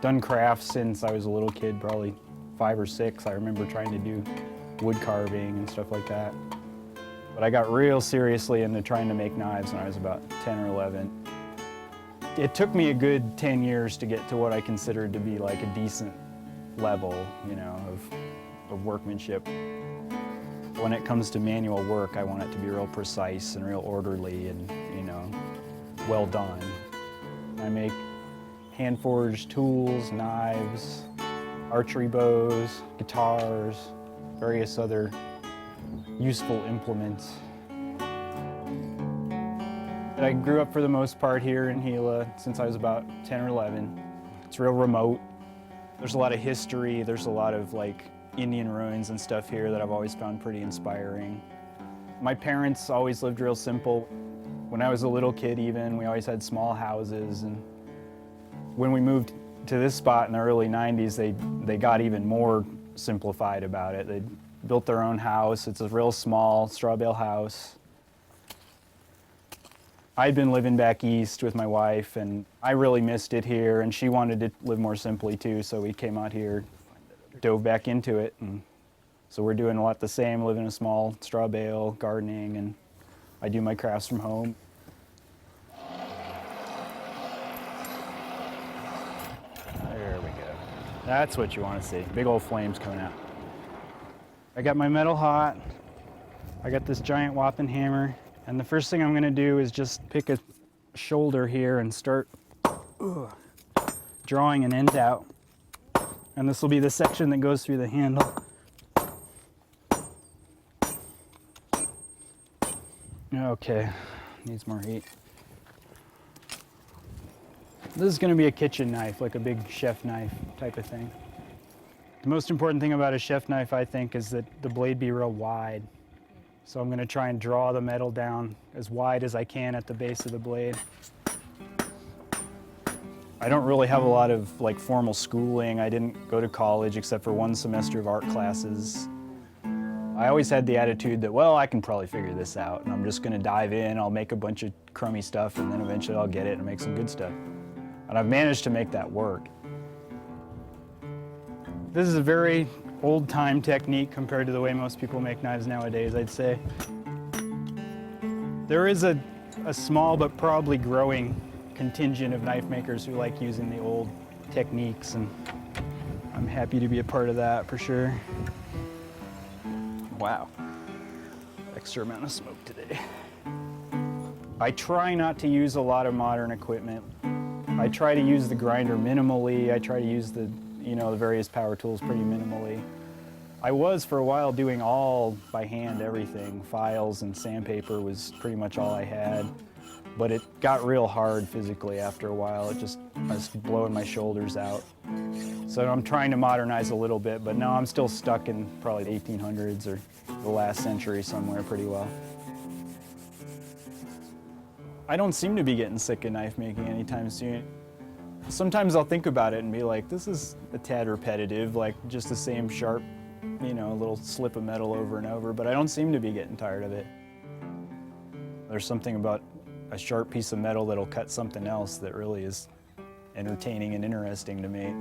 done crafts since I was a little kid, probably 5 or 6. I remember trying to do wood carving and stuff like that. But I got real seriously into trying to make knives when I was about 10 or 11. It took me a good 10 years to get to what I considered to be like a decent level, you know, of workmanship. When it comes to manual work, I want it to be real precise and real orderly and, you know, well done. I make hand-forged tools, knives, archery bows, guitars, various other useful implements. I grew up for the most part here in Gila since I was about 10 or 11. It's real remote. There's a lot of history, there's a lot of like Indian ruins and stuff here that I've always found pretty inspiring. My parents always lived real simple. When I was a little kid even, we always had small houses, and when we moved to this spot in the early 90s, they got even more simplified about it. They built their own house. It's a real small straw bale house. I'd been living back east with my wife, and I really missed it here, and she wanted to live more simply too, so we came out here, dove back into it, and so we're doing a lot the same, living in a small straw bale, gardening, and I do my crafts from home. There we go. That's what you want to see. Big old flames coming out. I got my metal hot. I got this giant whopping hammer. And the first thing I'm going to do is just pick a shoulder here and start drawing an end out. And this will be the section that goes through the handle. Okay, needs more heat. This is going to be a kitchen knife, like a big chef knife type of thing. The most important thing about a chef knife, I think, is that the blade be real wide. So I'm going to try and draw the metal down as wide as I can at the base of the blade. I don't really have a lot of like formal schooling. I didn't go to college except for one semester of art classes. I always had the attitude that, well, I can probably figure this out, and I'm just going to dive in, I'll make a bunch of crummy stuff, and then eventually I'll get it and make some good stuff. And I've managed to make that work. This is a very old-time technique compared to the way most people make knives nowadays, I'd say. There is a small but probably growing contingent of knife makers who like using the old techniques, and I'm happy to be a part of that for sure. Wow, extra amount of smoke today. I try not to use a lot of modern equipment. I try to use the grinder minimally. I try to use the various power tools pretty minimally. I was for a while doing all by hand everything. Files and sandpaper was pretty much all I had. But it got real hard physically after a while. I was blowing my shoulders out. So I'm trying to modernize a little bit, but no, I'm still stuck in probably the 1800s or the last century somewhere pretty well. I don't seem to be getting sick of knife making anytime soon. Sometimes I'll think about it and be like, this is a tad repetitive, like just the same sharp, little slip of metal over and over, but I don't seem to be getting tired of it. There's something about a sharp piece of metal that'll cut something else that really is entertaining and interesting to me.